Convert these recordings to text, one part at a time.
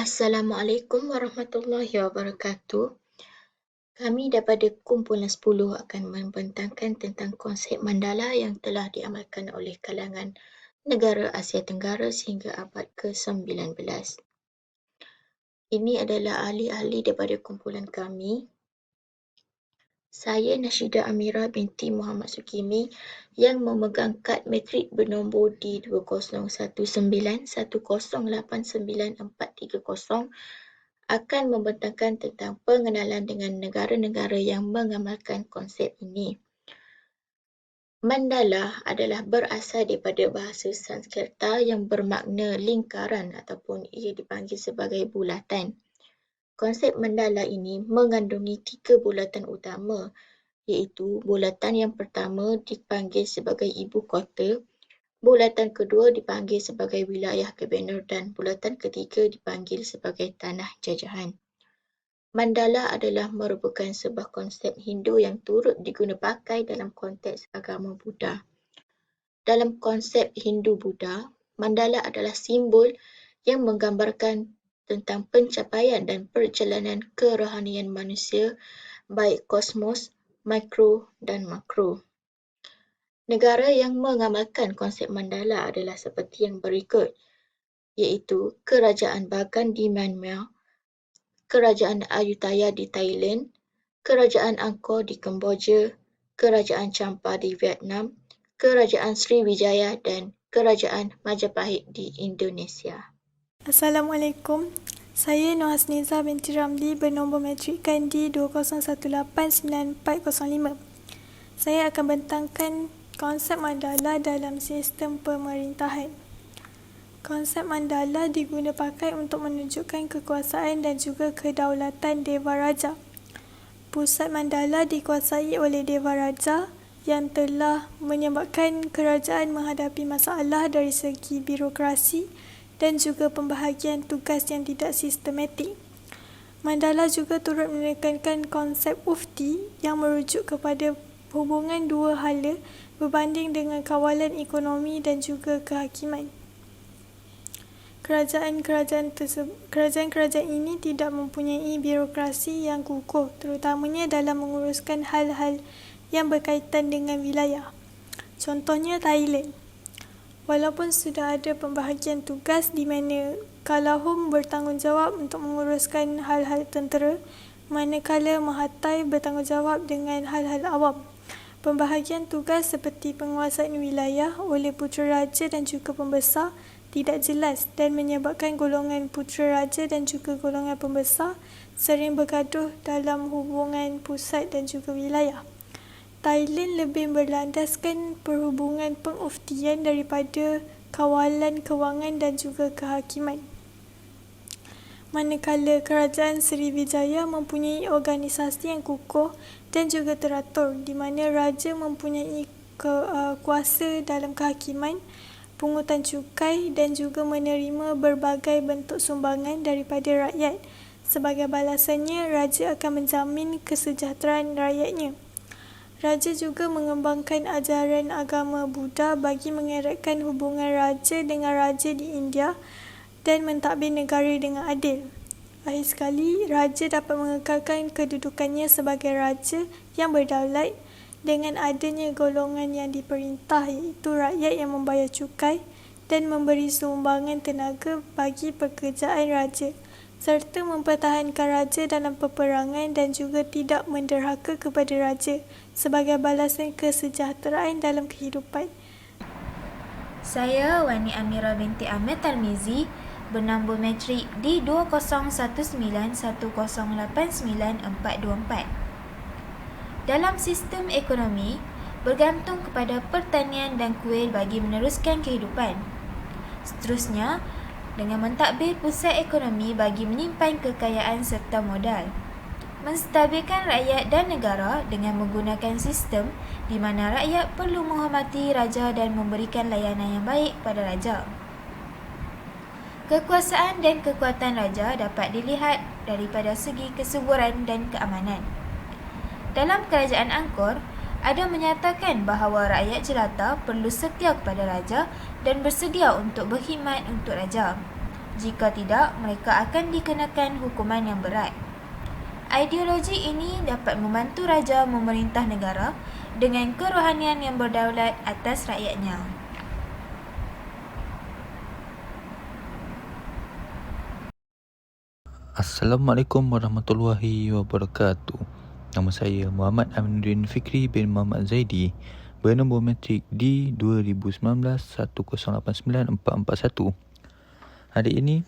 Assalamualaikum warahmatullahi wabarakatuh. Kami daripada kumpulan 10 akan membentangkan tentang konsep mandala yang telah diamalkan oleh kalangan negara Asia Tenggara sehingga abad ke-19. Ini adalah ahli-ahli daripada kumpulan kami. Saya Nashidah Amira binti Muhammad Sukimi yang memegang kad matrik bernombor D20191089430 akan membentangkan tentang pengenalan dengan negara-negara yang mengamalkan konsep ini. Mandala adalah berasal daripada bahasa Sanskerta yang bermakna lingkaran ataupun ia dipanggil sebagai bulatan. Konsep mandala ini mengandungi 3 bulatan utama, iaitu bulatan yang pertama dipanggil sebagai ibu kota, bulatan kedua dipanggil sebagai wilayah gubernur dan bulatan ketiga dipanggil sebagai tanah jajahan. Mandala adalah merupakan sebuah konsep Hindu yang turut digunapakai dalam konteks agama Buddha. Dalam konsep Hindu-Buddha, mandala adalah simbol yang menggambarkan tentang pencapaian dan perjalanan kerohanian manusia, baik kosmos, mikro dan makro. Negara yang mengamalkan konsep mandala adalah seperti yang berikut, iaitu Kerajaan Bagan di Myanmar, Kerajaan Ayutthaya di Thailand, Kerajaan Angkor di Kemboja, Kerajaan Champa di Vietnam, Kerajaan Sriwijaya dan Kerajaan Majapahit di Indonesia. Assalamualaikum. Saya Nur Hasniza binti Ramli bernombor matrik Kandi 2018945. Saya akan bentangkan konsep mandala dalam sistem pemerintahan. Konsep mandala diguna pakai untuk menunjukkan kekuasaan dan juga kedaulatan Deva Raja. Pusat mandala dikuasai oleh Deva Raja yang telah menyebabkan kerajaan menghadapi masalah dari segi birokrasi dan juga pembahagian tugas yang tidak sistematik. Mandala juga turut menekankan konsep ufti yang merujuk kepada hubungan dua hala berbanding dengan kawalan ekonomi dan juga kehakiman. Kerajaan-kerajaan ini tidak mempunyai birokrasi yang kukuh, terutamanya dalam menguruskan hal-hal yang berkaitan dengan wilayah. Contohnya Thailand. Walaupun sudah ada pembahagian tugas di mana Kalahum bertanggungjawab untuk menguruskan hal-hal tentera, manakala Mahathir bertanggungjawab dengan hal-hal awam. Pembahagian tugas seperti penguasaan wilayah oleh Putera Raja dan juga pembesar tidak jelas dan menyebabkan golongan Putera Raja dan juga golongan pembesar sering bergaduh dalam hubungan pusat dan juga wilayah. Thailand lebih berlandaskan perhubungan penguftian daripada kawalan kewangan dan juga kehakiman. Manakala Kerajaan Sriwijaya mempunyai organisasi yang kukuh dan juga teratur di mana Raja mempunyai kuasa dalam kehakiman, pungutan cukai dan juga menerima berbagai bentuk sumbangan daripada rakyat. Sebagai balasannya, Raja akan menjamin kesejahteraan rakyatnya. Raja juga mengembangkan ajaran agama Buddha bagi mengeratkan hubungan Raja dengan Raja di India dan mentadbir negara dengan adil. Akhir sekali, Raja dapat mengekalkan kedudukannya sebagai Raja yang berdaulat dengan adanya golongan yang diperintah iaitu rakyat yang membayar cukai dan memberi sumbangan tenaga bagi pekerjaan Raja, serta mempertahankan Raja dalam peperangan dan juga tidak menderhaka kepada Raja sebagai balasan kesejahteraan dalam kehidupan. Saya Wani Amira binti Ahmed Tarmizi bernombor matrik D20191089424. Dalam sistem ekonomi, bergantung kepada pertanian dan kuil bagi meneruskan kehidupan. Seterusnya, dengan mentadbir pusat ekonomi bagi menyimpan kekayaan serta modal. Menstabilkan rakyat dan negara dengan menggunakan sistem di mana rakyat perlu menghormati raja dan memberikan layanan yang baik pada raja. Kekuasaan dan kekuatan raja dapat dilihat daripada segi kesuburan dan keamanan. Dalam Kerajaan Angkor, ada menyatakan bahawa rakyat jelata perlu setia kepada raja dan bersedia untuk berkhidmat untuk raja. Jika tidak, mereka akan dikenakan hukuman yang berat. Ideologi ini dapat membantu raja memerintah negara dengan kerohanian yang berdaulat atas rakyatnya. Assalamualaikum warahmatullahi wabarakatuh. Nama saya Muhammad Aminuddin Fikri bin Muhammad Zaidi, bernombor matrik D 2019-1089-441. Hari ini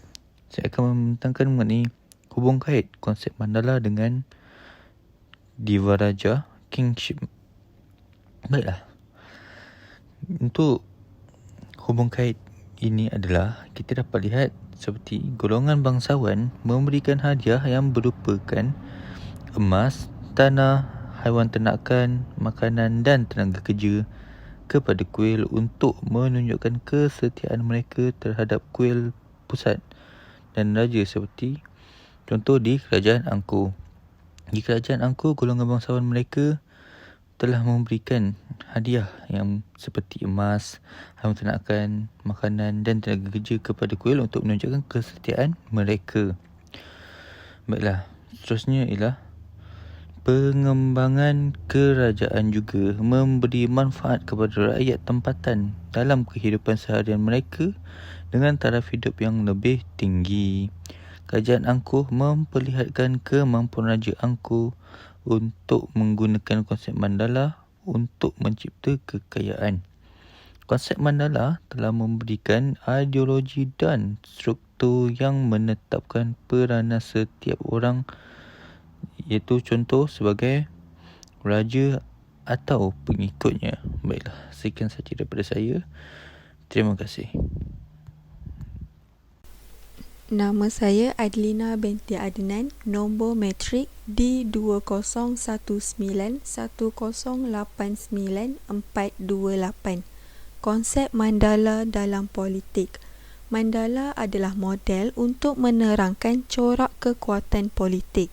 saya akan membentangkan mengenai hubung kait konsep mandala dengan Divaraja Kingship. Baiklah, untuk hubung kait ini adalah kita dapat lihat seperti golongan bangsawan memberikan hadiah yang berupakan emas, tanah, haiwan ternakan, makanan dan tenaga kerja kepada kuil untuk menunjukkan kesetiaan mereka terhadap kuil pusat dan raja, seperti contoh di Kerajaan Angkor. Di Kerajaan Angkor, golongan bangsawan mereka telah memberikan hadiah yang seperti emas, haiwan ternakan, makanan dan tenaga kerja kepada kuil untuk menunjukkan kesetiaan mereka. Baiklah, seterusnya ialah pengembangan kerajaan juga memberi manfaat kepada rakyat tempatan dalam kehidupan seharian mereka dengan taraf hidup yang lebih tinggi. Kerajaan Angkor memperlihatkan kemampuan Raja Angkor untuk menggunakan konsep mandala untuk mencipta kekayaan. Konsep mandala telah memberikan ideologi dan struktur yang menetapkan peranan setiap orang, iaitu contoh sebagai raja atau pengikutnya. Baiklah, sekian sahaja daripada saya. Terima kasih. Nama saya Adlina binti Adnan, nombor matrik D20191089-428. Konsep mandala dalam politik. Mandala adalah model untuk menerangkan corak kekuatan politik.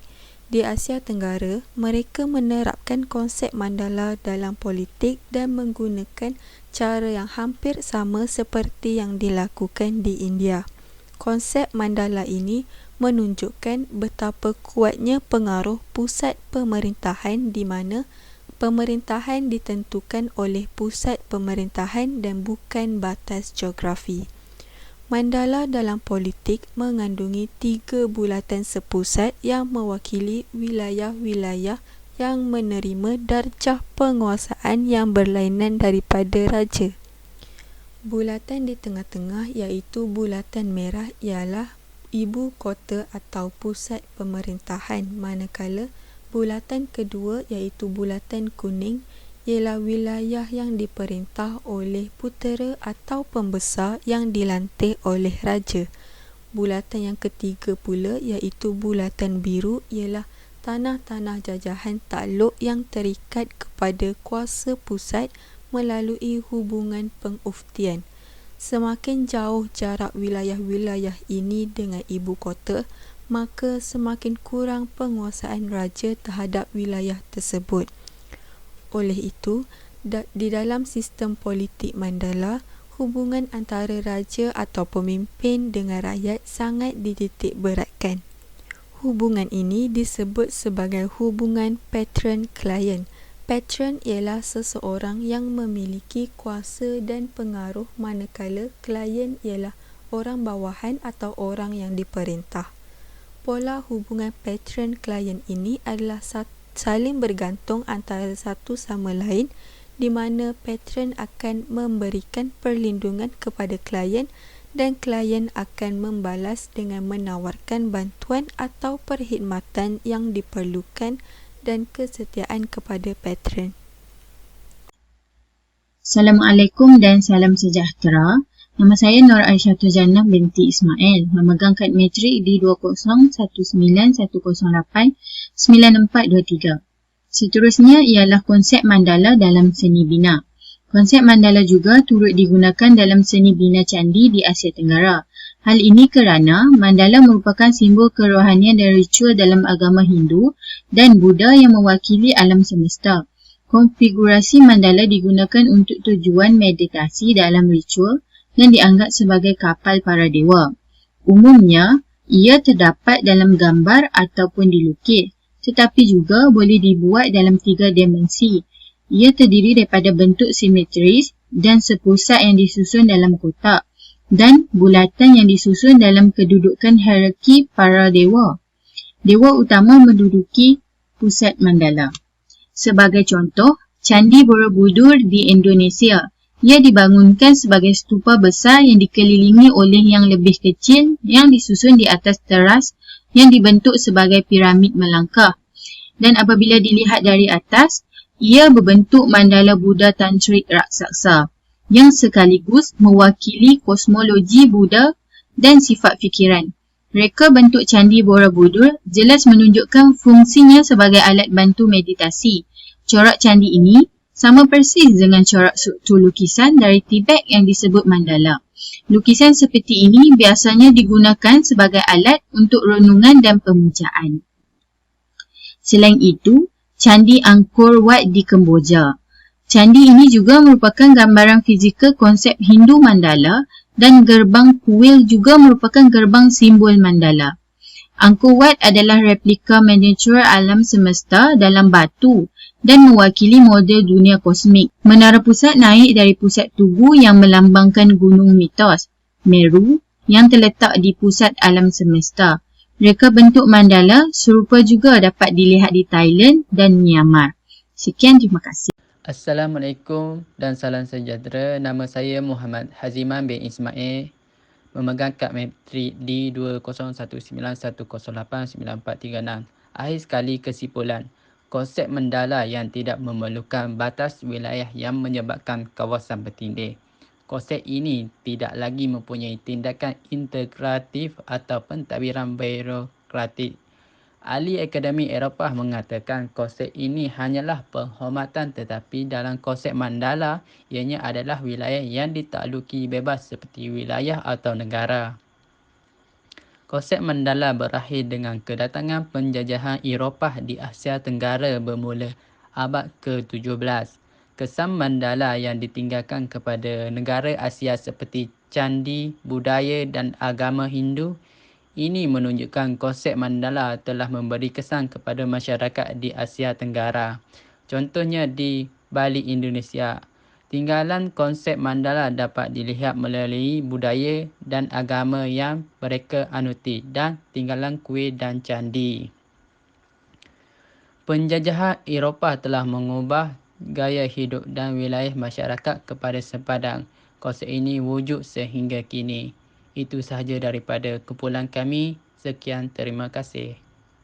Di Asia Tenggara, mereka menerapkan konsep mandala dalam politik dan menggunakan cara yang hampir sama seperti yang dilakukan di India. Konsep mandala ini menunjukkan betapa kuatnya pengaruh pusat pemerintahan, di mana pemerintahan ditentukan oleh pusat pemerintahan dan bukan batas geografi. Mandala dalam politik mengandungi 3 bulatan sepusat yang mewakili wilayah-wilayah yang menerima darjah penguasaan yang berlainan daripada raja. Bulatan di tengah-tengah, iaitu bulatan merah, ialah ibu kota atau pusat pemerintahan, manakala bulatan kedua, iaitu bulatan kuning, ialah wilayah yang diperintah oleh putera atau pembesar yang dilantik oleh raja. Bulatan yang ketiga pula, iaitu bulatan biru, ialah tanah-tanah jajahan takluk yang terikat kepada kuasa pusat melalui hubungan penguftian. Semakin jauh jarak wilayah-wilayah ini dengan ibu kota, maka semakin kurang penguasaan raja terhadap wilayah tersebut. Oleh itu, di dalam sistem politik mandala, hubungan antara raja atau pemimpin dengan rakyat sangat dititik beratkan. Hubungan ini disebut sebagai hubungan patron-client. Patron ialah seseorang yang memiliki kuasa dan pengaruh, manakala klien ialah orang bawahan atau orang yang diperintah. Pola hubungan patron-client ini adalah saling bergantung antara satu sama lain, di mana patron akan memberikan perlindungan kepada klien dan klien akan membalas dengan menawarkan bantuan atau perkhidmatan yang diperlukan dan kesetiaan kepada patron. Assalamualaikum dan salam sejahtera. Nama saya Nur Aisyah Jannah binti Ismail, memegang kad matrik D20191089-9423. Seterusnya ialah konsep mandala dalam seni bina. Konsep mandala juga turut digunakan dalam seni bina candi di Asia Tenggara. Hal ini kerana mandala merupakan simbol kerohanian dan ritual dalam agama Hindu dan Buddha yang mewakili alam semesta. Konfigurasi mandala digunakan untuk tujuan meditasi dalam ritual dan dianggap sebagai kapal para dewa. Umumnya, ia terdapat dalam gambar ataupun dilukis, tetapi juga boleh dibuat dalam 3 dimensi. Ia terdiri daripada bentuk simetris dan sepusat yang disusun dalam kotak dan bulatan yang disusun dalam kedudukan hierarki para dewa. Dewa utama menduduki pusat mandala. Sebagai contoh, Candi Borobudur di Indonesia. Ia dibangunkan sebagai stupa besar yang dikelilingi oleh yang lebih kecil yang disusun di atas teras yang dibentuk sebagai piramid melangkah. Dan apabila dilihat dari atas, ia berbentuk mandala Buddha Tantrik raksasa yang sekaligus mewakili kosmologi Buddha dan sifat fikiran. Reka bentuk Candi Borobudur jelas menunjukkan fungsinya sebagai alat bantu meditasi. Corak candi ini sama persis dengan corak struktur lukisan dari Tibet yang disebut mandala. Lukisan seperti ini biasanya digunakan sebagai alat untuk renungan dan pemujaan. Selain itu, Candi Angkor Wat di Kemboja. Candi ini juga merupakan gambaran fizikal konsep Hindu mandala dan gerbang kuil juga merupakan gerbang simbol mandala. Angkor Wat adalah replika miniatur alam semesta dalam batu dan mewakili model dunia kosmik. Menara pusat naik dari pusat tugu yang melambangkan gunung mitos, Meru, yang terletak di pusat alam semesta. Reka bentuk mandala serupa juga dapat dilihat di Thailand dan Myanmar. Sekian, terima kasih. Assalamualaikum dan salam sejahtera. Nama saya Muhammad Haziman bin Ismail, memegang kad metrik D20191089436. Akhir sekali kesimpulan, konsep mandala yang tidak memerlukan batas wilayah yang menyebabkan kawasan bertindih. Konsep ini tidak lagi mempunyai tindakan integratif atau pentadbiran birokratik. Ahli akademik Eropah mengatakan konsep ini hanyalah penghormatan, tetapi dalam konsep mandala ianya adalah wilayah yang ditakluki bebas seperti wilayah atau negara. Konsep mandala berakhir dengan kedatangan penjajahan Eropah di Asia Tenggara bermula abad ke-17. Kesan mandala yang ditinggalkan kepada negara Asia seperti candi, budaya dan agama Hindu ini menunjukkan konsep mandala telah memberi kesan kepada masyarakat di Asia Tenggara. Contohnya di Bali, Indonesia. Tinggalan konsep mandala dapat dilihat melalui budaya dan agama yang mereka anuti dan tinggalan kuil dan candi. Penjajahan Eropah telah mengubah gaya hidup dan wilayah masyarakat kepada sepadan. Konsep ini wujud sehingga kini. Itu sahaja daripada kumpulan kami. Sekian, terima kasih.